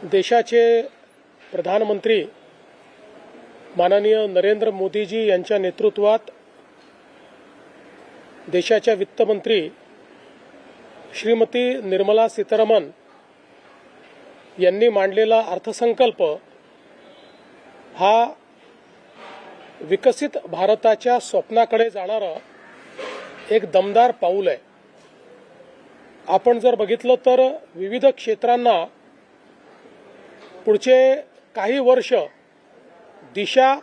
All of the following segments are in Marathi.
देशाचे प्रधानमंत्री माननीय नरेंद्र मोदीजी यांच्या नेतृत्वात देशाच्या वित्तमंत्री श्रीमती निर्मला सीतारामन यांनी मांडलेला अर्थसंकल्प हा विकसित भारताच्या स्वप्नाकडे जाणारा एक दमदार पाऊल आहे। आपण जर बघितलं तर विविध क्षेत्रांना पुढचे काही वर्ष दिशा,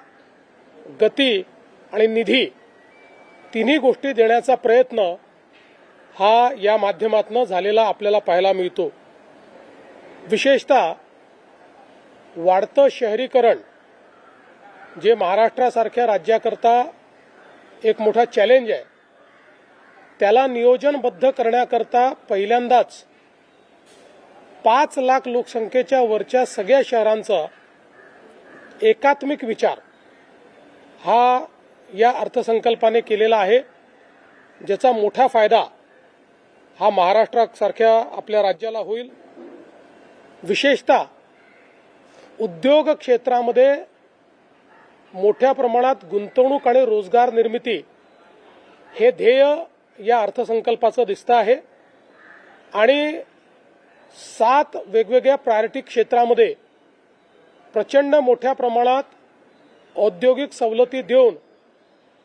गती आणि निधी तिन्ही गोष्टी देण्याचा प्रयत्न हा या माध्यमातून झालेला आपल्याला पाहायला मिळतो। विशेषतः वाढतं शहरीकरण जे महाराष्ट्रासारख्या राज्याकरता एक मोठा चॅलेंज आहे, त्याला नियोजनबद्ध करण्याकरता पहिल्यांदाच 5 लाख लोकसंख्येच्या वरच्या सगळ्या शहरांचा एकात्मिक विचार हा या अर्थसंकल्पाने केलेला आहे, ज्याचा मोठा फायदा हा महाराष्ट्रासारख्या आपल्या राज्याला होईल। विशेषतः उद्योग क्षेत्रामध्ये मोठ्या प्रमाणात गुंतवणूक आणि रोजगार निर्मिती हे ध्येय या अर्थसंकल्पाचं दिसतं आहे आणि 7 वेगवेगळ्या प्रायोरिटी क्षेत्रामध्ये प्रचंड मोठ्या प्रमाणात औद्योगिक सवलती देऊन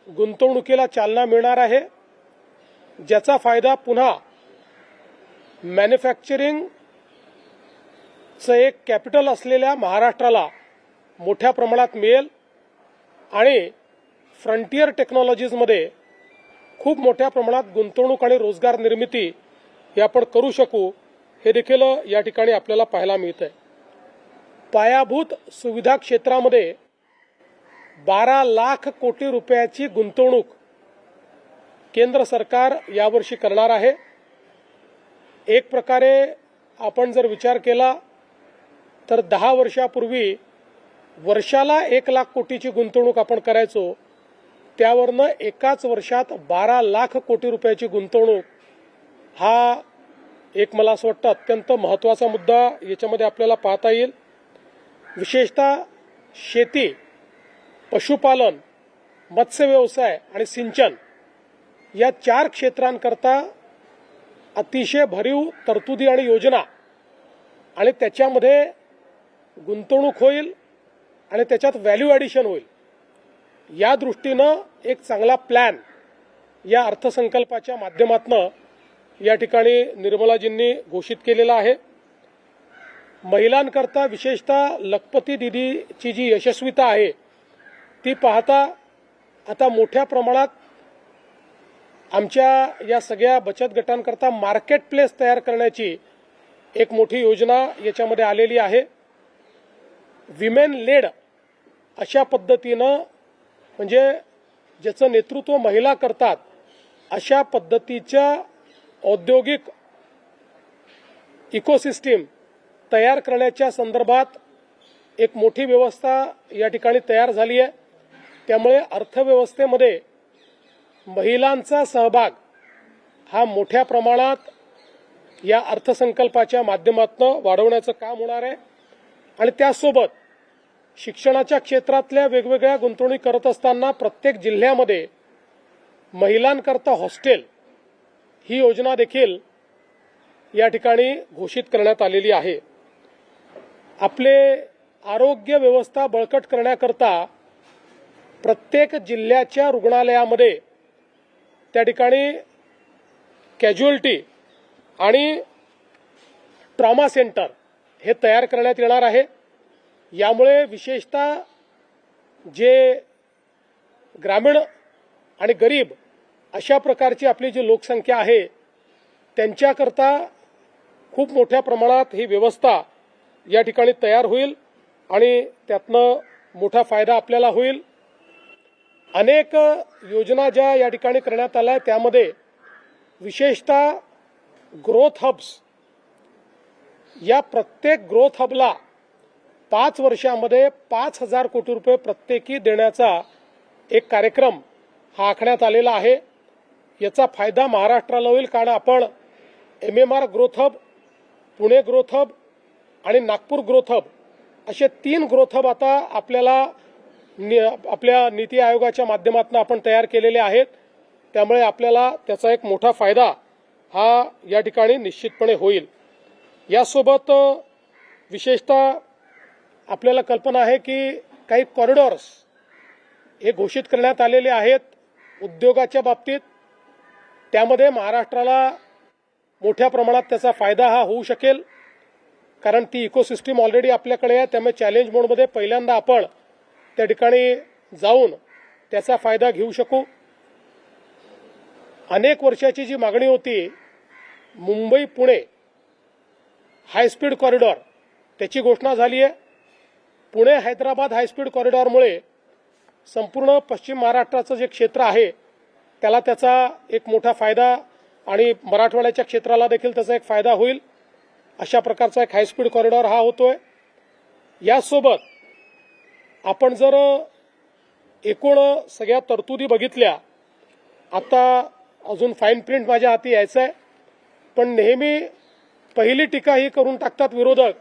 गुंतवणुकीला चालना मिळणार आहे, ज्याचा फायदा पुन्हा मॅन्युफॅक्चरिंगचं एक कॅपिटल असलेल्या महाराष्ट्राला मोठ्या प्रमाणात मिळेल आणि फ्रंटियर टेक्नॉलॉजीजमध्ये खूप मोठ्या प्रमाणात गुंतवणूक आणि रोजगार निर्मिती हे आपण करू शकू, हे देखील या ठिकाणी आपल्याला पाहायला मिळत आहे। पायाभूत सुविधा क्षेत्रामध्ये 12 लाख कोटी रुपयाची गुंतवणूक केंद्र सरकार यावर्षी करणार आहे। एक प्रकारे आपण जर विचार केला तर 10 वर्षापूर्वी वर्षाला 1 लाख कोटीची गुंतवणूक आपण करायचो, त्यावरनं एकाच वर्षात 12 लाख कोटी रुपयाची गुंतवणूक हा एक मला असं वाटतं अत्यंत महत्त्वाचा मुद्दा याच्यामध्ये आपल्याला पाहता येईल। विशेषतः शेती, पशुपालन, मत्स्य व्यवसाय आणि सिंचन या 4 क्षेत्रांकरता अतिशय भरीव तरतुदी आणि योजना आणि त्याच्यामध्ये गुंतवणूक होईल आणि त्याच्यात व्हॅल्यू ॲडिशन होईल, या दृष्टीनं एक चांगला प्लॅन या अर्थसंकल्पाच्या माध्यमातून या ठिकाणी निर्मलाजींनी घोषित केलेला आहे। महिलांकरता विशेषतः लखपती दीदीची जी यशस्वीता आहे ती पाहता आता मोठ्या प्रमाणात आमच्या या सगळ्या बचत गटांकरता मार्केट प्लेस तयार करण्याची एक मोठी योजना याच्यामध्ये आलेली आहे। विमेन लेड अशा पद्धतीनं म्हणजे ज्याचं नेतृत्व महिला करतात अशा पद्धतीच्या औद्योगिक इकोसिस्टीम तयार करण्याच्या संदर्भात एक मोठी व्यवस्था या ठिकाणी तयार झाली आहे। त्यामुळे अर्थव्यवस्थेमध्ये महिलांचा सहभाग हा मोठ्या प्रमाणात या अर्थसंकल्पाच्या माध्यमातून वाढवण्याचं काम होणार आहे आणि त्यासोबत शिक्षणाच्या क्षेत्रातल्या वेगवेगळ्या गुंतवणूक करत असताना प्रत्येक जिल्ह्यामध्ये महिलांकरता हॉस्टेल ही योजना देखील या ठिकाणी घोषित करण्यात आलेली आहे। आपले आरोग्य व्यवस्था बळकट करण्याकरता प्रत्येक जिल्ह्याच्या रुग्णालयामध्ये त्या ठिकाणी कॅज्युअल्टी आणि ट्रॉमा सेंटर हे तयार करण्यात येणार आहे। यामुळे विशेषतः जे ग्रामीण आणि गरीब अशा प्रकारची आपली जी लोकसंख्या आहे त्यांच्याकरता खूप मोठ्या प्रमाणात ही व्यवस्था या ठिकाणी तयार होईल आणि त्यातनं मोठा फायदा आपल्याला होईल। अनेक योजना ज्या या ठिकाणी करण्यात आल्या त्यामध्ये विशेषतः ग्रोथ हब्स, या प्रत्येक ग्रोथ हबला 5 वर्षामध्ये 5,000 कोटी रुपये प्रत्येकी देण्याचा एक कार्यक्रम हा आखण्यात आलेला आहे। याचा फायदा महाराष्ट्राला होईल, कारण आपण MMR growth hub, Pune growth hub आणि नागपूर ग्रोथ हब असे 3 ग्रोथ हब आता आपल्या नीती आयोगाच्या माध्यमातून आपण तयार केलेले आहेत. त्यामुळे आपल्याला त्याचा एक मोठा फायदा हा या ठिकाणी निश्चितपणे होईल. यासोबत विशेषतः आपल्याला कल्पना आहे की काही कॉरिडॉर्स हे घोषित करण्यात आलेले आहेत उद्योगाच्या बाबतीत. त्यामध्ये महाराष्ट्राला मोठ्या प्रमाणात त्याचा फायदा हा होऊ शकेल, कारण ती इकोसिस्टीम ऑलरेडी आपल्याकडे आहे. त्यामुळे चॅलेंज मोडमध्ये पहिल्यांदा आपण त्या ठिकाणी जाऊन त्याचा फायदा घेऊ शकू. अनेक वर्षाची जी मागणी होती मुंबई पुणे हायस्पीड कॉरिडॉर, त्याची घोषणा झाली आहे. पुणे हैदराबाद हायस्पीड कॉरिडॉरमुळे संपूर्ण पश्चिम महाराष्ट्राचं जे क्षेत्र आहे त्याला त्याचा एक मोठा फायदा आणि मराठवाड्याच्या क्षेत्राला देखील त्याचा एक फायदा होईल. अशा प्रकारचा एक हायस्पीड कॉरिडॉर हा होतोय. यासोबत आपण जर एकूण सगळ्या तरतुदी बघितल्या, आता अजून फाईन प्रिंट माझ्या हाती यायचं आहे, पण नेहमी पहिली टीका ही करून टाकतात विरोधक,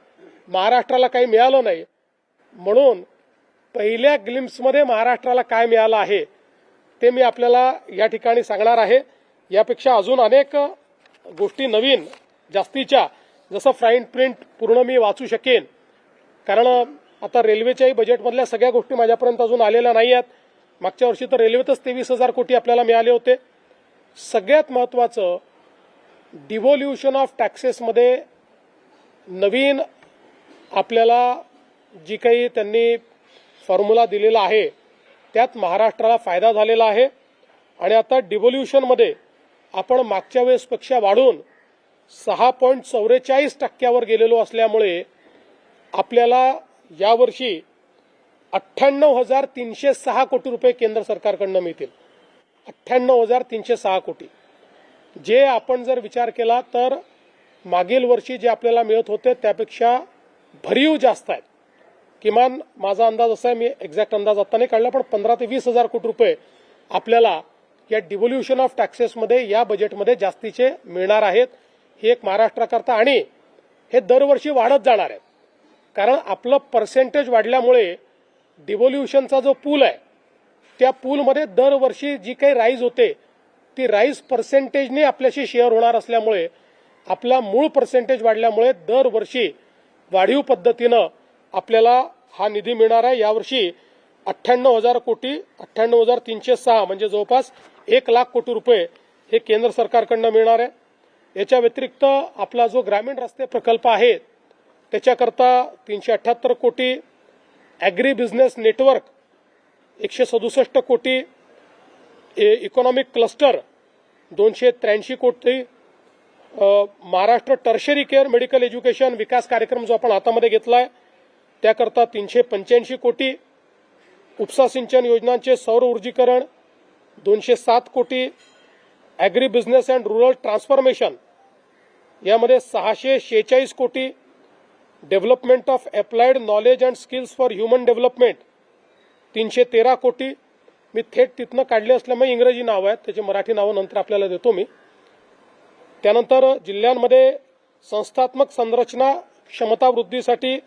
महाराष्ट्राला काही मिळालं नाही. म्हणून पहिल्या ग्लिम्प्समध्ये महाराष्ट्राला काय मिळालं आहे ते मी आपल्याला या ठिकाणी सांगणार आहे. यापेक्षा अजून अनेक गोष्टी नवीन जास्तीच्या, जसं फाईन प्रिंट पूर्ण मी वाचू शकेन, कारण आता रेल्वेच्याही बजेटमधल्या सगळ्या गोष्टी माझ्यापर्यंत अजून आलेल्या नाही आहेत. मागच्या वर्षी तर रेल्वेतच 23,000 कोटी आपल्याला मिळाले होते. सगळ्यात महत्त्वाचं, डिव्होल्युशन ऑफ टॅक्सेसमध्ये नवीन आपल्याला जी काही त्यांनी फॉर्म्युला दिलेला आहे त्यात महाराष्ट्राला फायदा झालेला आहे. आणि आता डिव्होल्युशनमध्ये आपण मागच्या वेळेसपेक्षा वाढून 6.44% गेलेलो असल्यामुळे आपल्याला यावर्षी 98,306 कोटी रुपये केंद्र सरकारकडून मिळतील. 98,306 कोटी, जे आपण जर विचार केला तर मागील वर्षी जे आपल्याला मिळत होते त्यापेक्षा भरीव जास्त आहेत. किमान माझा अंदाज असा आहे, मी एक्झॅक्ट अंदाज आता नाही काढला, पण 15,000 ते 20,000 कोटी रुपये आपल्याला या डिव्होल्युशन ऑफ टॅक्सेसमध्ये या बजेटमध्ये जास्तीचे मिळणार आहेत. ही एक महाराष्ट्राकरता, आणि हे दरवर्षी वाढत जाणार आहेत, कारण आपलं पर्सेंटेज वाढल्यामुळे डिव्होल्युशनचा जो पूल आहे त्या पूलमध्ये दरवर्षी जी काही राईज होते ती राईज पर्सेंटेजने आपल्याशी शेअर होणार असल्यामुळे आपला मूळ पर्सेंटेज वाढल्यामुळे दरवर्षी वाढीव पद्धतीनं आपल्याला हा निधी मिळणार आहे. यावर्षी 98,000 कोटी, 98,306 म्हणजे जवळपास 1,00,000 कोटी रुपये हे केंद्र सरकारकडून मिळणार आहे. याच्या व्यतिरिक्त आपला जो ग्रामीण रस्ते प्रकल्प आहे त्याच्याकरता 378 कोटी, ॲग्री बिझनेस नेटवर्क 167 कोटी, इकॉनॉमिक क्लस्टर 283 कोटी, Maharashtra tertiary care medical education विकास कार्यक्रम जो आपण हातामध्ये घेतला आहे त्याकरता 385 कोटी, उपसा सिंचन योजनांचे सौर ऊर्जीकरण 207 कोटी, agri business and rural transformation यामध्ये 646 कोटी, development of applied knowledge and skills for human development 313 कोटी. मी थेट तिथनं काढले असल्यामुळे इंग्रजी नाव आहेत, त्याची मराठी नावं नंतर आपल्याला देतो मी. त्यानंतर जिल्ह्यांमध्ये संस्थात्मक संरचना क्षमता वृद्धीसाठी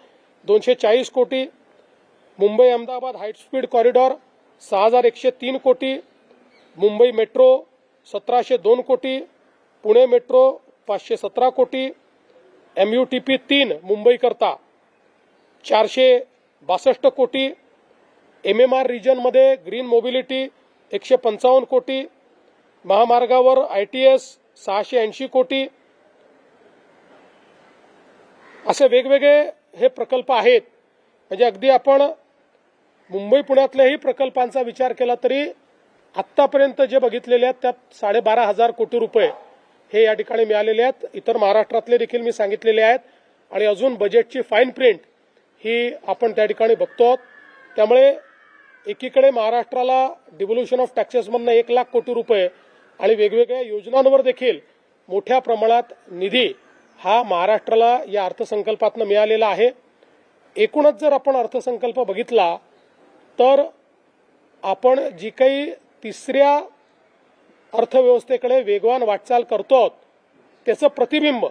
240 कोटी, मुंबई अहमदाबाद हायस्पीड कॉरिडॉर 6,103 कोटी, मुंबई मेट्रो 1,702 कोटी, पुणे मेट्रो 517 कोटी, MUTP 3 मुंबईकरता 462 कोटी, MMR रिजनमध्ये ग्रीन मोबिलिटी 155 कोटी, महामार्गावर ITS 680 कोटी. असे वेगवेगळे हे प्रकल्प आहेत. म्हणजे अगदी आपण मुंबई पुण्यातल्याही प्रकल्पांचा विचार केला तरी आत्तापर्यंत जे बघितलेले आहेत त्यात 12,500 कोटी रुपये हे या ठिकाणी मिळालेले आहेत. इतर महाराष्ट्रातले देखील मी सांगितलेले आहेत, आणि अजून बजेटची फाईन प्रिंट ही आपण त्या ठिकाणी बघतो. त्यामुळे एकीकडे महाराष्ट्राला डिव्होल्युशन ऑफ टॅक्सेसमधनं 1,00,000 कोटी रुपये आणि वेगवेगळ्या योजनांवर देखील मोठ्या प्रमाणात निधी हा महाराष्ट्राला या अर्थसंकल्पातनं मिळालेला आहे. एकूणच जर आपण अर्थसंकल्प बघितला तर आपण जी काही तिसऱ्या अर्थव्यवस्थेकडे वेगवान वाटचाल करतो त्याचं प्रतिबिंब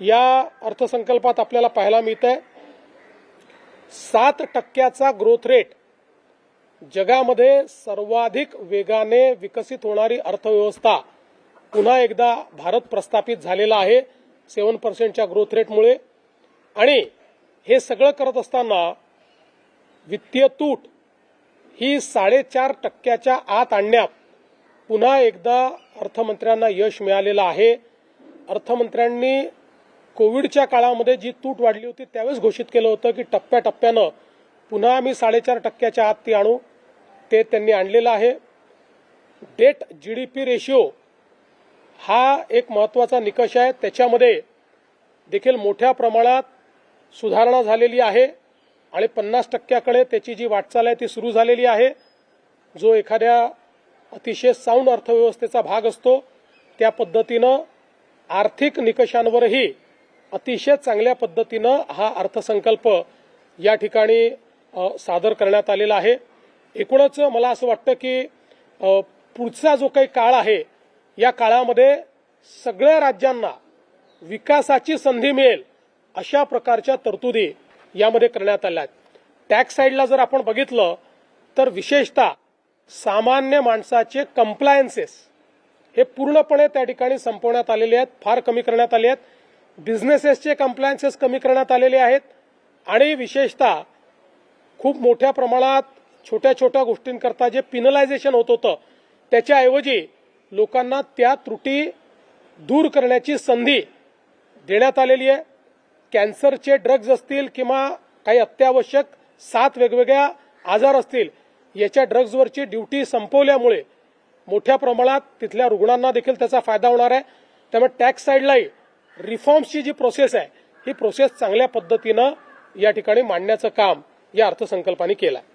या अर्थसंकल्पात आपल्याला पाहायला मिळतंय 7% ग्रोथ रेट, जगामध्ये सर्वाधिक वेगाने विकसित होणारी अर्थव्यवस्था पुन्हा एकदा भारत प्रस्थापित झालेला आहे 7% ग्रोथ रेटमुळे। आणि हे सगळं करत असताना वित्तीय तूट ही 4.5% आत आणण्यात पुन्हा एकदा अर्थमंत्र्यांना यश मिळालेलं आहे। अर्थमंत्र्यांनी कोविडच्या काळामध्ये जी तूट वाढली होती त्यावेळेस घोषित केलं होतं की टप्प्याटप्प्यानं पुन्हा आम्ही 4.5% आत ती आणू, ते त्यांनी आणलेलं आहे। डेट GDP रेशिओ हा एक महत्त्वाचा निकष आहे, त्याच्यामध्ये देखील मोठ्या प्रमाणात सुधारणा झालेली आहे आणि 50%कडे त्याची जी वाटचाल आहे ती सुरू झालेली आहे। जो एखाद्या अतिशय साऊंड अर्थव्यवस्थेचा भाग असतो त्या पद्धतीनं आर्थिक निकषांवरही अतिशय चांगल्या पद्धतीनं हा अर्थसंकल्प या ठिकाणी सादर करण्यात आलेला आहे। एकूणच मला असं वाटतं की पुढचा जो काही काळ आहे या काळामध्ये सगळ्या राज्यांना विकासाची संधी मिळेल अशा प्रकारच्या तरतुदी यामध्ये करण्यात आल्या आहेत। टॅक्स साईडला जर आपण बघितलं तर विशेषतः सामान्य माणसाचे कंप्लायन्सेस हे पूर्णपणे त्या ठिकाणी संपवण्यात आलेले आहेत, फार कमी करण्यात आले आहेत। बिझनेसेसचे कंप्लायन्सेस कमी करण्यात आलेले आहेत आणि विशेषतः खूप मोठ्या प्रमाणात छोट्या छोट्या गोष्टींकरता जे पिनलायझेशन होत होतं त्याच्याऐवजी लोकांना त्या त्रुटी दूर करण्याची संधी देण्यात आलेली आहे। कॅन्सरचे ड्रग्ज असतील किंवा काही अत्यावश्यक 7 वेगवेगळ्या आजार असतील याच्या ड्रग्जवरची ड्युटी संपवल्यामुळे मोठ्या प्रमाणात तिथल्या रुग्णांना देखील त्याचा फायदा होणार आहे। त्यामुळे टॅक्स साईडलाही रिफॉर्म्सची जी प्रोसेस आहे ही प्रोसेस चांगल्या पद्धतीनं या ठिकाणी मांडण्याचं काम या अर्थसंकल्पाने केलं आहे।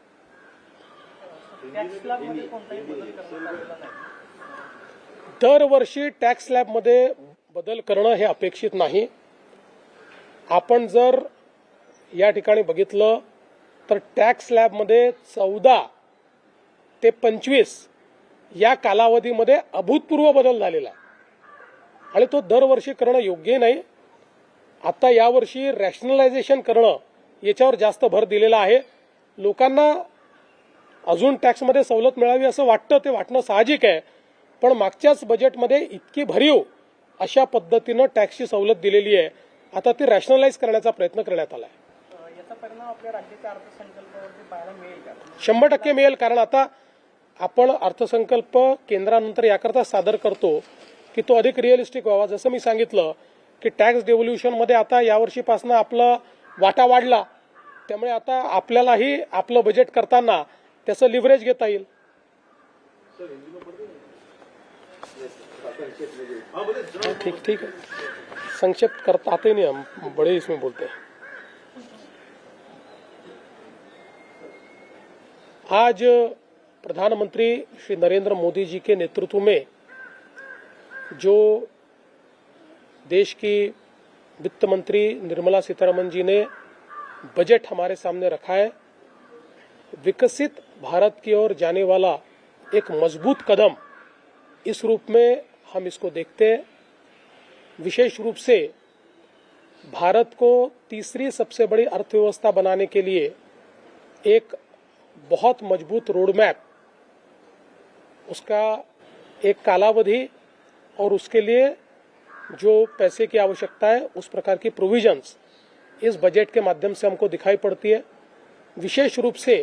दरवर्षी टॅक्स स्लॅबमध्ये बदल करणं हे अपेक्षित नाही। आपण जर या ठिकाणी बघितलं तर टॅक्स स्लॅबमध्ये 14 ते 25 या कालावधीमध्ये अभूतपूर्व बदल झालेला आहे आणि तो दरवर्षी करणं योग्य नाही। आता यावर्षी रॅशनलायझेशन करणं याच्यावर जास्त भर दिलेला आहे। लोकांना अजून टॅक्समध्ये सवलत मिळावी असं वाटतं, ते वाटणं साहजिक आहे, पण मागच्याच बजेटमध्ये इतकी भरीव अशा पद्धतीनं टॅक्सची सवलत दिलेली आहे, आता ती रॅशनलाइज करण्याचा प्रयत्न करण्यात आला आहे। याचा परिणाम आपल्या राज्याच्या अर्थसंकल्पावरती पाहायला मिळेल का? 100% मिळेल, कारण आता आपण अर्थसंकल्प केंद्रानंतर याकरता सादर करतो की तो अधिक रिअलिस्टिक व्हावा। जसं मी सांगितलं की टॅक्स डेव्होल्युशनमध्ये आता यावर्षीपासून आपला वाटा वाढला, त्यामुळे आता आपल्यालाही आपलं बजेट करताना त्याचं लिव्हरेज घेता येईल। ठीक है, संक्षिप्त करता आते नहीं हम, बड़े इसमें बोलते हैं। आज प्रधानमंत्री श्री नरेंद्र मोदी जी के नेतृत्व में जो देश की वित्त मंत्री निर्मला सीतारमण जी ने बजट हमारे सामने रखा है, विकसित भारत की ओर जाने वाला एक मजबूत कदम इस रूप में हम इसको देखते हैं। विशेष रूप से भारत को तीसरी सबसे बड़ी अर्थव्यवस्था बनाने के लिए एक बहुत मजबूत रोडमैप, उसका एक कालावधि और उसके लिए जो पैसे की आवश्यकता है उस प्रकार की प्रोविजंस इस बजट के माध्यम से हमको दिखाई पड़ती है। विशेष रूप से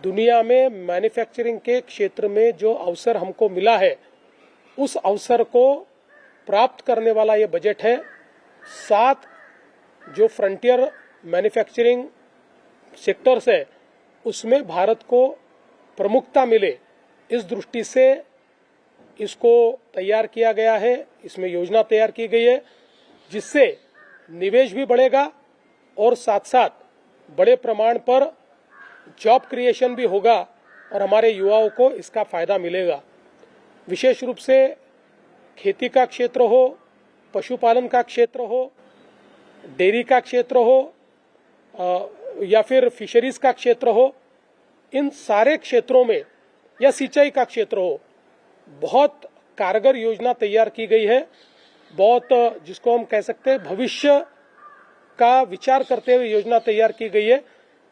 दुनिया में मैन्युफैक्चरिंग के क्षेत्र में जो अवसर हमको मिला है उस अवसर को प्राप्त करने वाला ये बजट है। 7 जो फ्रंटियर मैन्युफैक्चरिंग सेक्टर्स है उसमें भारत को प्रमुखता मिले, इस दृष्टि से इसको तैयार किया गया है। इसमें योजना तैयार की गई है जिससे निवेश भी बढ़ेगा और साथ साथ बड़े प्रमाण पर जॉब क्रिएशन भी होगा और हमारे युवाओं को इसका फायदा मिलेगा। विशेष रूप से खेती का क्षेत्र हो, पशुपालन का क्षेत्र हो, डेयरी का क्षेत्र हो या फिर फिशरीज का क्षेत्र हो, इन सारे क्षेत्रों में या सिंचाई का क्षेत्र हो, बहुत कारगर योजना तैयार की गई है बहुत जिसको हम कह सकते हैं भविष्य का विचार करते हुए योजना तैयार की गई है,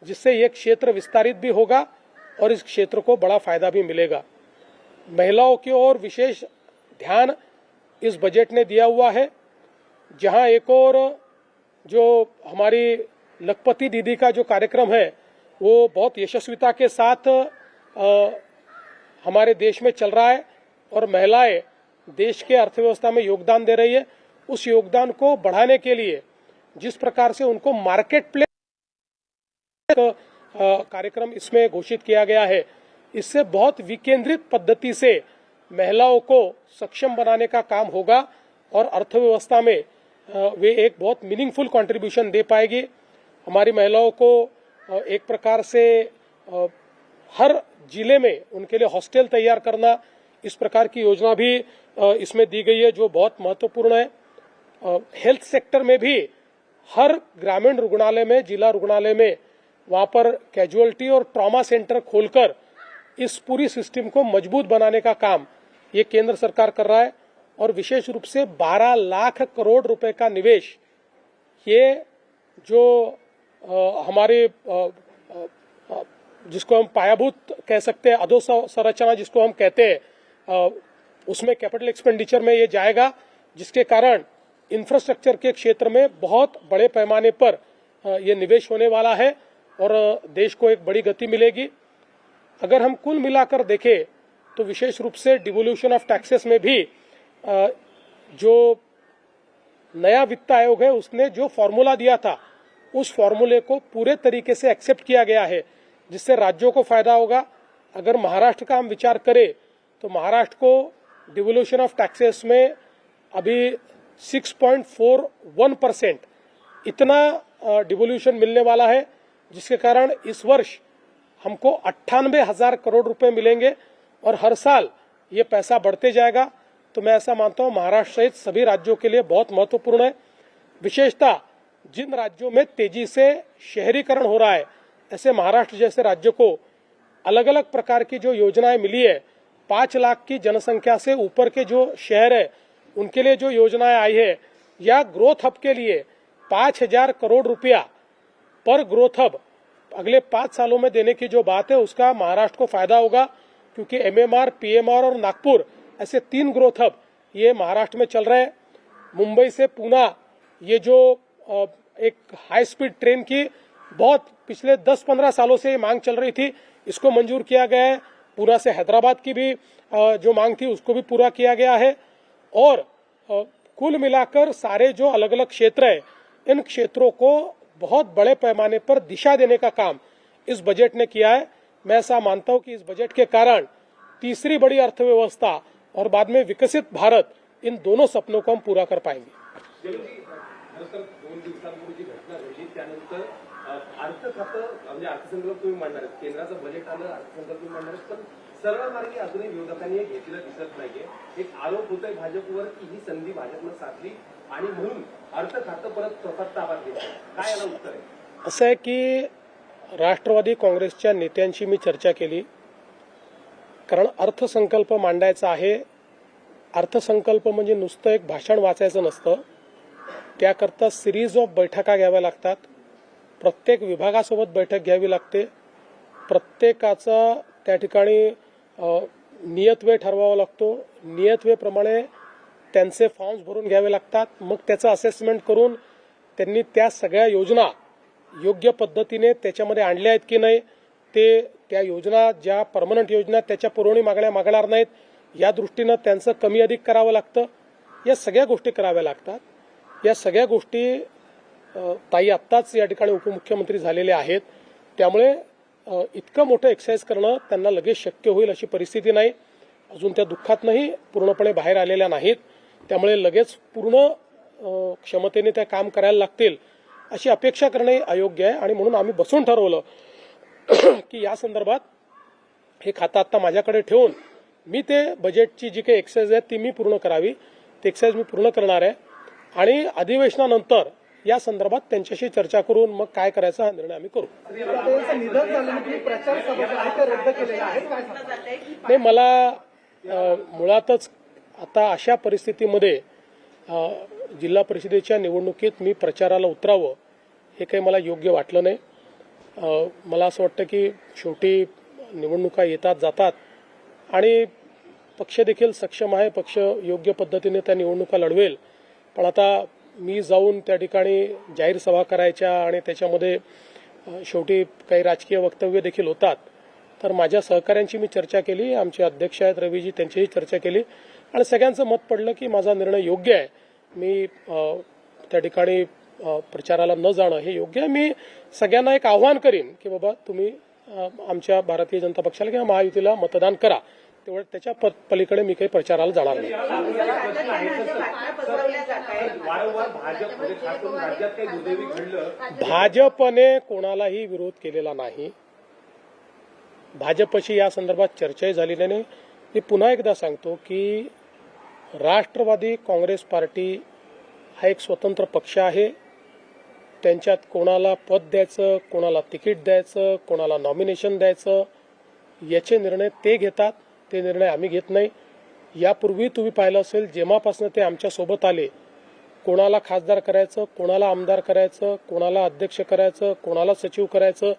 जिससे ये क्षेत्र विस्तारित भी होगा और इस क्षेत्र को बड़ा फायदा भी मिलेगा। महिलाओं की ओर विशेष ध्यान इस बजट ने दिया हुआ है, जहां एक और जो हमारी लखपति दीदी का जो कार्यक्रम है वो बहुत यशस्विता के साथ हमारे देश में चल रहा है और महिलाएं देश के अर्थव्यवस्था में योगदान दे रही है। उस योगदान को बढ़ाने के लिए जिस प्रकार से उनको मार्केट प्लेस कार्यक्रम इसमें घोषित किया गया है, इससे बहुत विकेंद्रित पद्धति से महिलाओं को सक्षम बनाने का काम होगा और अर्थव्यवस्था में वे एक बहुत मीनिंगफुल कंट्रीब्यूशन दे पाएगी। हमारी महिलाओं को एक प्रकार से हर जिले में उनके लिए हॉस्टल तैयार करना, इस प्रकार की योजना भी इसमें दी गई है जो बहुत महत्वपूर्ण है। हेल्थ सेक्टर में भी हर ग्रामीण रुग्णालय में, जिला रुग्णालय में वहां पर कैजुअलिटी और ट्रॉमा सेंटर खोलकर इस पूरी सिस्टम को मजबूत बनाने का काम ये केंद्र सरकार कर रहा है और विशेष रूप से 12 लाख करोड़ रुपए का निवेश ये जो हमारे जिसको हम पायाभूत कह सकते हैं, अधोसंरचना जिसको हम कहते हैं, उसमें कैपिटल एक्सपेंडिचर में ये जाएगा, जिसके कारण इंफ्रास्ट्रक्चर के क्षेत्र में बहुत बड़े पैमाने पर ये निवेश होने वाला है और देश को एक बड़ी गति मिलेगी। अगर हम कुल मिलाकर देखें तो विशेष रूप से डिवोल्यूशन ऑफ टैक्सेस में भी जो नया वित्त आयोग है उसने जो फॉर्मूला दिया था उस फॉर्मूले को पूरे तरीके से एक्सेप्ट किया गया है, जिससे राज्यों को फायदा होगा। अगर महाराष्ट्र का हम विचार करें तो महाराष्ट्र को डिवोल्यूशन ऑफ टैक्सेस में अभी 6.41% इतना डिवोल्यूशन मिलने वाला है, जिसके कारण इस वर्ष हमको 98,000 करोड़ रुपए मिलेंगे और हर साल ये पैसा बढ़ते जाएगा। तो मैं ऐसा मानता हूं महाराष्ट्र सहित सभी राज्यों के लिए बहुत महत्वपूर्ण है। विशेषतः जिन राज्यों में तेजी से शहरीकरण हो रहा है, ऐसे महाराष्ट्र जैसे राज्य को अलग अलग प्रकार की जो योजनाएं मिली है, 5 लाख की जनसंख्या से ऊपर के जो शहर है उनके लिए जो योजनाएं आई है, या ग्रोथ हब के लिए 5,000 करोड़ रुपया पर ग्रोथ हब अगले 5 सालों में देने की जो बात है, उसका महाराष्ट्र को फायदा होगा, क्योंकि एमएमआर, पीएमआर और नागपुर ऐसे 3 ग्रोथ हब ये महाराष्ट्र में चल रहे हैं। मुंबई से पूना ये जो एक हाई स्पीड ट्रेन की बहुत पिछले 10-15 सालों से ये मांग चल रही थी, इसको मंजूर किया गया है। पूना से हैदराबाद की भी जो मांग थी उसको भी पूरा किया गया है। और कुल मिलाकर सारे जो अलग अलग क्षेत्र है, इन क्षेत्रों को बहुत बड़े पैमाने पर दिशा देने का काम इस बजट ने किया है। मैं ऐसा मानता हूं कि इस बजट के कारण तीसरी बड़ी अर्थव्यवस्था और बाद में विकसित भारत, इन दोनों सपनों को हम पूरा कर पाएंगे। 2 दिवसांपूर्वी जी घटना घडली त्यानंतर अर्थ खातं म्हणजे अर्थसंकल्प तुम्ही मांडणार, केंद्राचं बजेट आलं, अर्थसंकल्प तुम्ही मांडणार, पण सरळ मार्गी अजूनही विरोधकांनी घेतलेलं दिसत नाहीये। एक आरोप होतोय भाजपवर की ही संधी भाजपनं साधली आणि म्हणून अर्थ खातं परत स्वतः ताब्यात घेतलं। काय याला उत्तर आहे? असं आहे की राष्ट्रवादी काँग्रेसच्या नेत्यांशी मी चर्चा केली, कारण अर्थसंकल्प मांडायचा आहे। अर्थसंकल्प म्हणजे नुसतं एक भाषण वाचायचं नसतं, त्याकरता सिरीज ऑफ बैठका घ्याव्या लागतात। प्रत्येक विभागासोबत बैठक घ्यावी लागते, प्रत्येकाचा त्या ठिकाणी नियतवेळ ठरवावा लागतो, नियतवेळेप्रमाणे त्यांचे फॉर्म्स भरून घ्यावे लागतात। मग त्याचं असेसमेंट करून त्यांनी त्या सगळ्या योजना योग्य पद्धतीने त्याच्यामध्ये आणल्या आहेत की नाही, ते त्या योजना ज्या परमनंट योजना त्याच्या पुरवणी मागण्या मागणार नाहीत या दृष्टीनं त्यांचं कमी अधिक करावं लागतं। या सगळ्या गोष्टी कराव्या लागतात। या सगळ्या गोष्टी ताई आत्ताच या ठिकाणी उपमुख्यमंत्री झालेले आहेत, त्यामुळे इतकं मोठं एक्सरसाइज करणं त्यांना लगेच शक्य होईल अशी परिस्थिती नाही। अजून त्या दुःखातनंही पूर्णपणे बाहेर आलेल्या नाहीत, त्यामुळे लगेच पूर्ण क्षमतेने त्या काम करायला लागतील अशी अपेक्षा करणे अयोग्य आहे। आणि म्हणून आम्ही बसून ठरवलं की या संदर्भात हे खातं आता माझ्याकडे ठेवून मी ते बजेटची जी काही एक्सरसाइज आहे ती मी पूर्ण करावी, ते एक्सरसाइज मी पूर्ण करणार आहे आणि अधिवेशनानंतर या संदर्भात त्यांच्याशी चर्चा करून मग काय करायचा हा निर्णय आम्ही करू। नाही, मला मुळातच आता अशा परिस्थितीमध्ये जिल्हा परिषदेच्या निवडणुकीत मी प्रचाराला उतरावं हे काही मला योग्य वाटलं नाही. मला असं वाटतं की शेवटी निवडणुका येतात जातात आणि पक्ष देखील सक्षम आहे, पक्ष योग्य पद्धतीने त्या निवडणुका लढवेल. पण आता मी जाऊन त्या ठिकाणी जाहीर सभा करायच्या आणि त्याच्यामध्ये शेवटी काही राजकीय वक्तव्य देखील होतात. तर माझ्या सहकाऱ्यांची मी चर्चा केली, आमचे अध्यक्ष आहेत रवीजी, त्यांचीही चर्चा केली आणि सगळ्यांचं मत पडलं की माझा निर्णय योग्य आहे. मी त्या ठिकाणी प्रचाराला न जाणं हे योग्य आहे. मी सगळ्यांना एक आव्हान करीन की बाबा तुम्ही आमच्या भारतीय जनता पक्षाला किंवा महायुतीला मतदान करा, तेवढं त्याच्या पलीकडे मी काही प्रचाराला जाणार नाही. वारंवार भाजप म्हणजे खास करून राज्यात काही दुर्दैवी घडलं. भाजपने कोणालाही विरोध केलेला नाही. भाजपशी या संदर्भात चर्चाही झालेली नाही. मी पुन्हा एकदा सांगतो की राष्ट्रवादी काँग्रेस पार्टी हा एक स्वतंत्र पक्ष आहे. त्यांच्यात कोणाला पद द्यायचं, कोणाला तिकीट द्यायचं, कोणाला नॉमिनेशन द्यायचं याचे निर्णय ते घेतात, ते निर्णय आम्ही घेत नाही. यापूर्वी तुम्ही पाहिलं असेल जेव्हापासून ते आमच्यासोबत आले, कोणाला खासदार करायचं, कोणाला आमदार करायचं, कोणाला अध्यक्ष करायचं, कोणाला सचिव करायचं,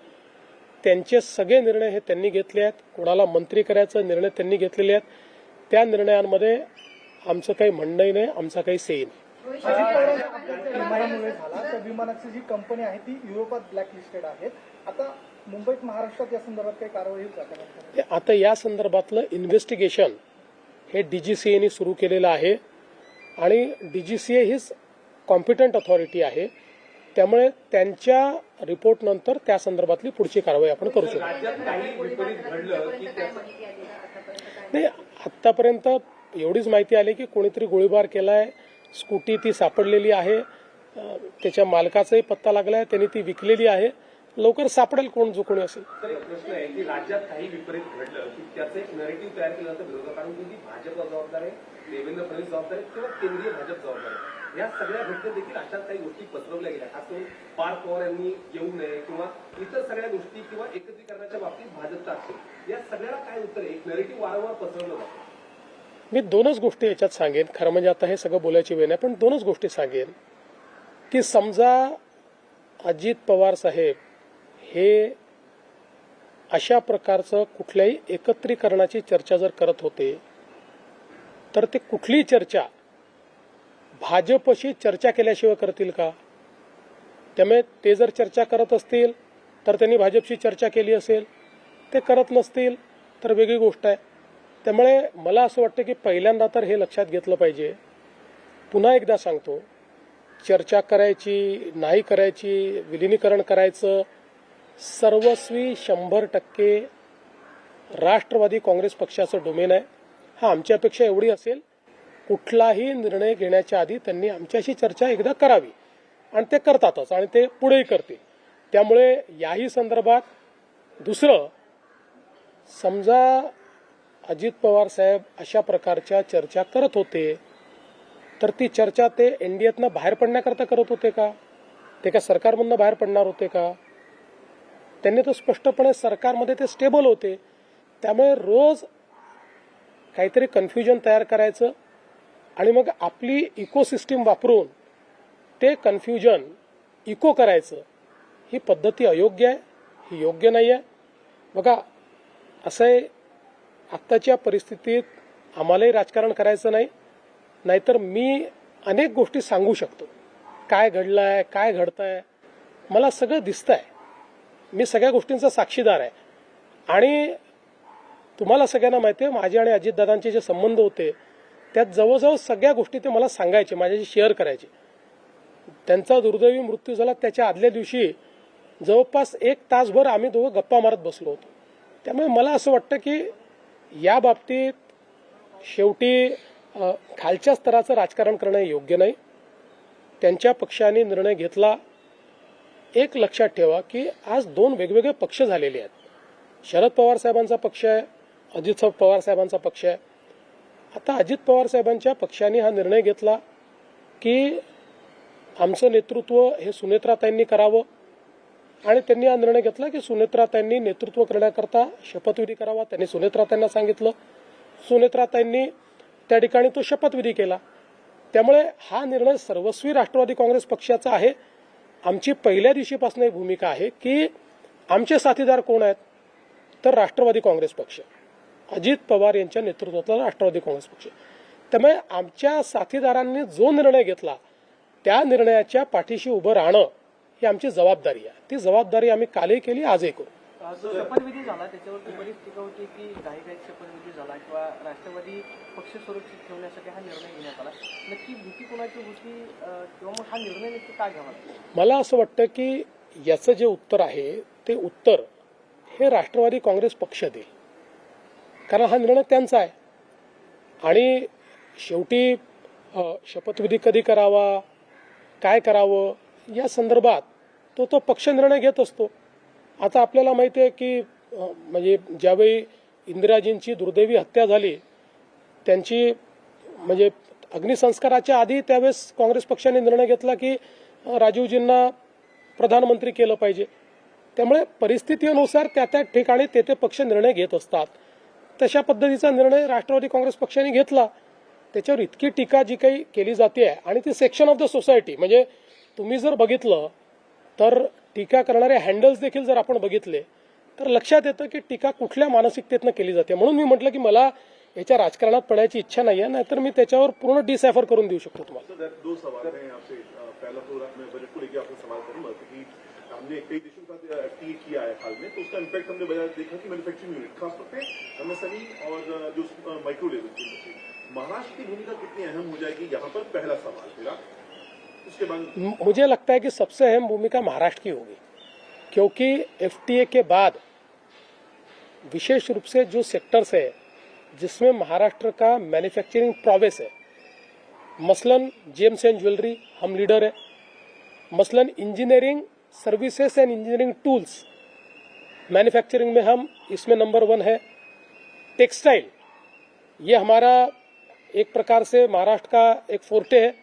त्यांचे सगळे निर्णय हे त्यांनी घेतले आहेत. कोणाला मंत्री करायचं निर्णय त्यांनी घेतलेले आहेत. त्या निर्णयांमध्ये आमचं काही म्हणणंही नाही, आमचा काही सेही नाही. विमानामुळे झाला त्या विमानाची जी कंपनी आहे ती युरोपात ब्लॅकलिस्टेड आहेत. आता मुंबईत महाराष्ट्रात या संदर्भात काही कारवाई होईल? आता या संदर्भातलं इन्व्हेस्टिगेशन हे DGCAने सुरू केलेलं आहे आणि DGCA हीच कॉम्पिटंट अथॉरिटी आहे. त्यामुळे त्यांच्या रिपोर्ट नंतर त्या संदर्भातली पुढची कारवाई आपण करू शकतो. राज्यात काही विपरीत घडलं की नाही, आतापर्यंत एवढीच माहिती आली की कोणीतरी गोळीबार केलाय, स्कूटी ती सापडलेली आहे, त्याच्या मालकाचाही पत्ता लागलाय, त्यांनी ती विकलेली आहे. लवकर सापडेल कोण जो कोणी असेल. तर एक प्रश्न आहे की राज्यात काही विपरीत घडलं की त्याचं एक नॅरेटिव्ह तयार केलं जातं विरोधकांनी की भाजप जबाबदार आहे, देवेंद्र फडणवीस जबाबदार आहे किंवा केंद्रीय भाजप जबाबदार आहे. या सगळ्या घटनेत देखील अशाच काही गोष्टी पसरवल्या गेल्या. खास करून पार्थ पवार यांनी येऊ नये किंवा इतर सगळ्या गोष्टी किंवा एकत्रीकरणाच्या बाबतीत भाजपचा असेल. या सगळ्याला काय उत्तर आहे? एक नॅरेटिव्ह वारंवार पसरवलं जातं. मी दोनच गोष्टी याच्यात सांगेन. खरं म्हणजे आता हे सगळं बोलायची वेळ नाही, पण दोनच गोष्टी सांगेन की समजा अजित पवार साहेब हे अशा प्रकारचं कुठल्याही एकत्रीकरणाची चर्चा जर करत होते तर ते कुठलीही चर्चा भाजपशी चर्चा केल्याशिवाय करतील का? त्यामुळे ते जर चर्चा करत असतील तर त्यांनी भाजपशी चर्चा केली असेल, ते करत नसतील तर वेगळी गोष्ट आहे. त्यामुळे मला असं वाटतं की पहिल्यांदा तर हे लक्षात घेतलं पाहिजे. पुन्हा एकदा सांगतो, चर्चा करायची नाही करायची, विलिनीकरण करायचं सर्वस्वी 100% राष्ट्रवादी काँग्रेस पक्षाचं डोमेन आहे. हा आमची अपेक्षा एवढी असेल, कुठलाही निर्णय घेण्याच्या आधी त्यांनी आमच्याशी चर्चा एकदा करावी आणि ते करतातच आणि ते पुढेही करतील. त्यामुळे याही संदर्भात दुसरं, समजा अजित पवार साहेब अशा प्रकारच्या चर्चा करत होते तर ती चर्चा ते NDAतनं बाहेर पडण्याकरता करत होते का? ते का सरकारमधनं बाहेर पडणार होते का? त्यांनी तर स्पष्टपणे सरकारमध्ये ते स्टेबल होते. त्यामुळे रोज काहीतरी कन्फ्युजन तयार करायचं आणि मग आपली इकोसिस्टीम वापरून ते कन्फ्युजन इको करायचं, ही पद्धती अयोग्य आहे, ही योग्य नाही आहे. बघा, असं आहे, आत्ताच्या परिस्थितीत आम्हालाही राजकारण करायचं नाही, नाहीतर मी अनेक गोष्टी सांगू शकतो. काय घडलंय, काय घडतंय, मला सगळं दिसतंय. मी सगळ्या गोष्टींचा साक्षीदार आहे आणि तुम्हाला सगळ्यांना माहिती आहे माझे आणि अजितदादांचे जे संबंध होते त्यात जवळजवळ सगळ्या गोष्टी ते मला सांगायचे, माझ्याशी शेअर करायचे. त्यांचा दुर्दैवी मृत्यू झाला त्याच्या आदल्या दिवशी जवळपास 1 तासभर आम्ही दोघं गप्पा मारत बसलो होतो. त्यामुळे मला असं वाटतं की या बाबतीत शेवटी खालच्या स्तराचं राजकारण करणं योग्य नाही. त्यांच्या पक्षाने निर्णय घेतला. एक लक्षात ठेवा की आज 2 वेगवेगळे पक्ष झालेले आहेत. शरद पवार साहेबांचा पक्ष आहे, अजित पवार साहेबांचा पक्ष आहे. आता अजित पवार साहेबांच्या पक्षाने हा निर्णय घेतला की आमचं नेतृत्व हे सुनेत्राताईंनी करावं आणि त्यांनी हा निर्णय घेतला की सुनेत्राताईंनी नेतृत्व करण्याकरता शपथविधी करावा. त्यांनी सुनेत्राताईंना सांगितलं, सुनेत्राताईंनी त्या ठिकाणी तो शपथविधी केला त्यामुळे हा निर्णय सर्वस्वी राष्ट्रवादी काँग्रेस पक्षाचा आहे. आमची पहिल्या दिवशीपासून एक भूमिका आहे की आमचे साथीदार कोण आहेत, तर राष्ट्रवादी काँग्रेस पक्ष, अजित पवार यांच्या नेतृत्वातला राष्ट्रवादी काँग्रेस पक्ष. त्यामुळे आमच्या साथीदारांनी जो निर्णय घेतला त्या निर्णयाच्या पाठीशी उभं राहणं ही आमची जबाबदारी आहे. ती जबाबदारी आम्ही कालही केली, आजही करू. जो शपथविधी झाला त्याच्यावरती बरीच टीका होती की काही शपथविधी झाला किंवा राष्ट्रवादी पक्ष सुरक्षित ठेवण्यासाठी हा निर्णय घेण्यात आला. नक्की भीती कोणाची होती किंवा मग हा निर्णय नक्की का घ्यावा? मला असं वाटतं की याचं जे उत्तर आहे ते उत्तर हे राष्ट्रवादी काँग्रेस पक्ष देईल, कारण हा निर्णय त्यांचा आहे. आणि शेवटी शपथविधी कधी करावा, काय करावं या संदर्भात तो पक्ष निर्णय घेत असतो. आता आपल्याला माहिती आहे की म्हणजे ज्यावेळी इंदिराजींची दुर्दैवी हत्या झाली, त्यांची म्हणजे अग्निसंस्काराच्या आधी त्यावेळेस काँग्रेस पक्षाने निर्णय घेतला की राजीवजींना प्रधानमंत्री केलं पाहिजे. त्यामुळे परिस्थितीनुसार त्या ठिकाणी ते पक्ष निर्णय घेत असतात. तशा पद्धतीचा निर्णय राष्ट्रवादी काँग्रेस पक्षाने घेतला. त्याच्यावर इतकी टीका जी काही केली जाते आणि ती सेक्शन ऑफ द सोसायटी, म्हणजे तुम्ही जर बघितलं तर टीका करणारे हँडल्स देखील जर आपण बघितले तर लक्षात येतं की टीका कुठल्या मानसिकतेतनं केली जाते. म्हणून मी म्हटलं की मला याच्या राजकारणात पडायची इच्छा नाही आहे, नाहीतर मी त्याच्यावर पूर्ण डिसायफर करून देऊ शकतो तुम्हाला. दो सवाल हैं आपसे. पहला तो मैं बजट को लेकर आपसे सवाल करूंगा कि हमने कई देशों का एफटीए किया है हाल में, तो उसका इम्पैक्ट हमने देखा कि मैन्युफैक्चरिंग यूनिट खासतौर पे एमएसएमई और जो माइक्रो लेवल की महाराष्ट्र की भूमिका कितनी अहम हो जाएगी, यहाँ पर पहला सवाल मेरा. उसके बाद मुझे लगता है कि सबसे अहम भूमिका महाराष्ट्र की होगी, क्योंकि एफटीए के बाद विशेष रूप से जो सेक्टर्स है जिसमें महाराष्ट्र का मैन्युफैक्चरिंग प्रोवेस है, मसलन जेम्स एंड ज्वेलरी हम लीडर है, मसलन engineering services end engineering tools manufacturing में हम इसमें नंबर 1 है, टेक्सटाइल ये हमारा एक प्रकार से महाराष्ट्र का एक फोर्टे है.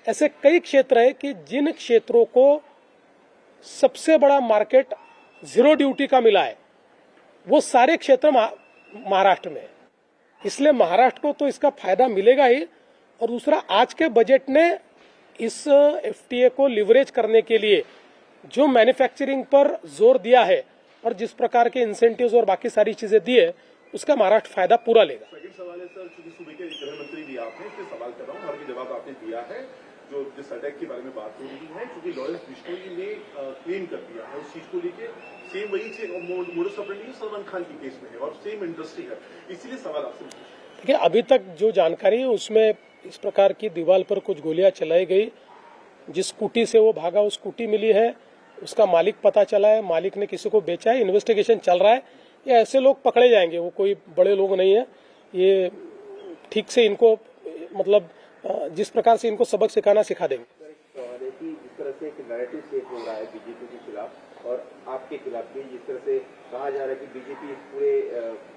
ऐसे कई क्षेत्र है कि जिन क्षेत्रों को सबसे बड़ा मार्केट जीरो ड्यूटी का मिला है वो सारे क्षेत्र महाराष्ट्र में है. इसलिए महाराष्ट्र को तो इसका फायदा मिलेगा ही. और दूसरा, आज के बजट ने इस एफटीए को लिवरेज करने के लिए जो मैन्युफैक्चरिंग पर जोर दिया है और जिस प्रकार के इंसेंटिव्स और बाकी सारी चीजें दी है उसका महाराष्ट्र फायदा पूरा लेगा. सेकंड सवाल है सर, चूंकि सूबे के गृह मंत्री भी आपने, इसलिए सवाल कर रहा हूँ, हालांकि जवाब आपने दिया है. जो जिस अटैक के बारे में बात हो रही है, क्योंकि लॉरेंस बिश्नोई ने क्लेम कर दिया है उस चीज को लेके, सेम वही मोडस ऑपरेंडी सलमान खान की केस में है और सेम इंडस्ट्री है, इसीलिए सवाल आपसे. देखिए, अभी तक जो जानकारी है उसमें इस प्रकार की दीवार पर कुछ गोलियां चलाई गई. जिस स्कूटी से वो भागा उस स्कूटी मिली है, उसका मालिक पता चला है, मालिक ने किसी को बेचा है, इन्वेस्टिगेशन चल रहा है. ये ऐसे लोग पकड़े जाएंगे, वो कोई बड़े लोग नहीं है. ये ठीक से इनको मतलब जिस प्रकार से इनको सबक सिखाना सिखा देंगे. जिस तरह से एक नैरेटिव सेट हो रहा है बीजेपी के खिलाफ और आपके खिलाफ भी, जिस तरह से कहा जा रहा है कि बीजेपी इस पूरे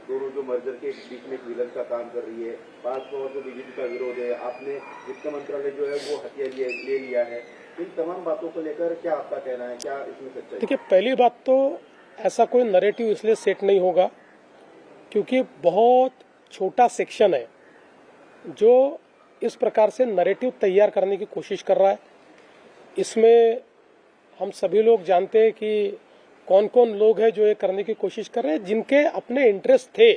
दोनों जो मर्जर के बीच में एक विलन का काम कर रही है, बात को बीजेपी का विरोध है, आपने वित्त मंत्रालय जो है वो हथिया ले लिया है, इन तमाम बातों को लेकर क्या आपका कहना है, क्या इसमें सच्चाई? देखिए, पहली बात तो ऐसा कोई नैरेटिव इसलिए सेट नहीं होगा क्योंकि बहुत छोटा सेक्शन है जो इस प्रकार से नैरेटिव तैयार करने की कोशिश कर रहा है. इसमें हम सभी लोग जानते हैं कि कौन कौन लोग हैं जो ये करने की कोशिश कर रहे हैं, जिनके अपने इंटरेस्ट थे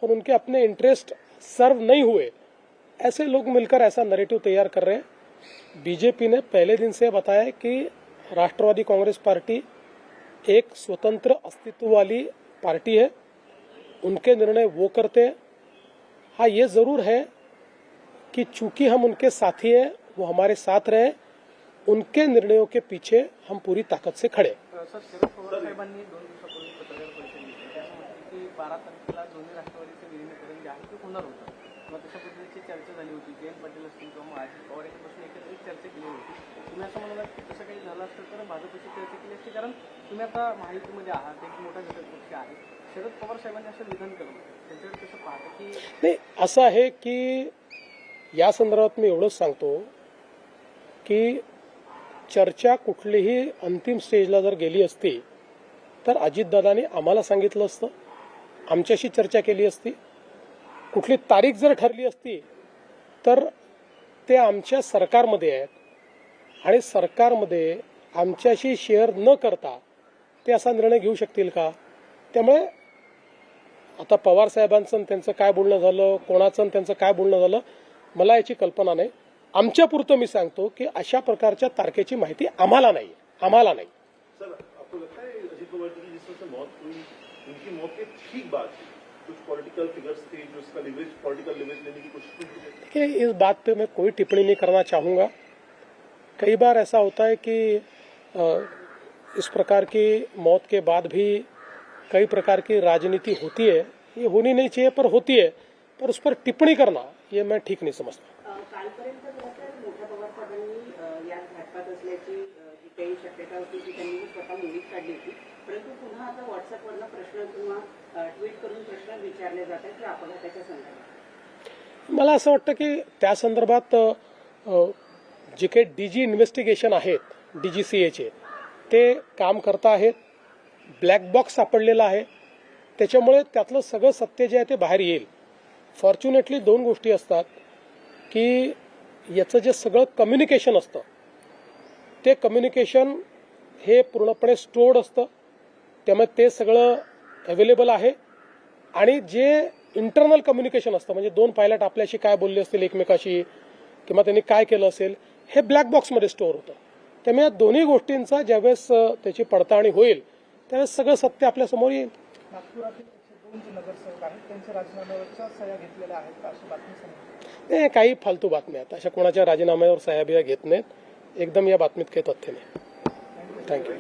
और उनके अपने इंटरेस्ट सर्व नहीं हुए, ऐसे लोग मिलकर ऐसा नैरेटिव तैयार कर रहे हैं. बीजेपी ने पहले दिन से बताया कि राष्ट्रवादी कांग्रेस पार्टी एक स्वतंत्र अस्तित्व वाली पार्टी है, उनके निर्णय वो करते हैं. हाँ, ये जरूर है कि चूंकि हम उनके साथी हैं, वो हमारे साथ रहे, उनके निर्णयों के पीछे हम पूरी ताकद से खड़े. सर, शरद पवार साहेबांनी 2 दिवसापूर्वी पत्रकार परिषद घेतली, त्यामध्ये की 12 तारखेला दोन्ही राष्ट्रवादीचं विलीनीकरण जे आहे ते होणार होतं किंवा तशा पद्धतीची चर्चा झाली होती. जयंत पाटील असतील किंवा मग अजित पवार यांच्यापासून एकत्रित चर्चा केली होती. तुम्ही असं म्हणालात की तसं काही झालं असतं तर भाजपची चर्चा केली असती, कारण तुम्ही आता महायुतीमध्ये आहात, एक मोठा घटक पक्ष आहे. शरद पवार साहेबांनी असं निधन करणं त्यांच्याकडे कसं पाहतं की नाही, असं आहे की या संदर्भात मी एवढंच सांगतो की चर्चा कुठलीही अंतिम स्टेजला जर गेली असती तर अजितदादांनी आम्हाला सांगितलं असतं, आमच्याशी चर्चा केली असती. कुठली तारीख जर ठरली असती तर ते आमच्या सरकारमध्ये आहेत आणि सरकारमध्ये आमच्याशी शेअर न करता ते असा निर्णय घेऊ शकतील का? त्यामुळे आता पवार साहेबांचं आणि त्यांचं काय बोलणं झालं, कोणाचं आणि त्यांचं काय बोलणं झालं, मला याची कल्पना नाही. आमच्यापुरतं मी सांगतो की अशा प्रकारच्या तारखेची माहिती आम्हाला नाही. सर, आपको लगता है अजीत पवार जी की जिस तरह से मौत हुई, उनकी मौत की ठीक बात थी, कुछ पॉलिटिकल फिगर्स थे जो इसका लिवरेज, पॉलिटिकल लिवरेज लेने की कोशिश की थी? देखिए, इस बात पे मैं कोई टिप्पणी नहीं करना चाहूँगा. कई बार ऐसा होता है कि इस प्रकार की मौत के बाद भी कई प्रकार की राजनीति होती है. ये होनी नहीं चाहिए पर होती है, पर उस पर टिप्पणी करना ये मैं ठीक नाही समजतो. कालपर्यंत खरं तर मोठ्या पवार साहेबांनी यात घातपात असल्याची जी काही शक्यता होती ती त्यांनी स्वतः मुलीत काढली होती. परंतु पुन्हा आता व्हॉट्सअपवरनं प्रश्न किंवा ट्विट करून प्रश्न विचारले जात आहेत की अपघाताच्या संदर्भात. मला असं वाटतं की त्या संदर्भात जे काही डीजी इन्व्हेस्टिगेशन आहेत DGCAचे ते काम करता आहेत. ब्लॅक बॉक्स सापडलेला आहे, त्याच्यामुळे त्यातलं सगळं सत्य जे आहे ते बाहेर येईल. फॉर्च्युनेटली दोन गोष्टी असतात की याचं जे सगळं कम्युनिकेशन असतं ते कम्युनिकेशन हे पूर्णपणे स्टोर्ड असतं, त्यामुळे ते सगळं अवेलेबल आहे. आणि जे इंटरनल कम्युनिकेशन असतं म्हणजे दोन पायलट आपल्याशी काय बोलले असतील एकमेकाशी किंवा त्यांनी काय केलं असेल हे ब्लॅक बॉक्समध्ये स्टोअर होतं. त्यामुळे या दोन्ही गोष्टींचा ज्यावेळेस त्याची पडताळणी होईल त्यावेळेस सगळं सत्य आपल्यासमोर येईल. नागपुरातील 102 जे नगरसेवक आहेत त्यांच्या राजीनाम्यावरच्या सह्या घेतलेल्या आहेत का अशी बातमी समजली? नाही, काही फालतू बातम्या आहेत. अशा कोणाच्या राजीनाम्यावर सह्या बिया घेत नाहीत. एकदम या बातमीत काही तथ्य नाही. थँक्यू.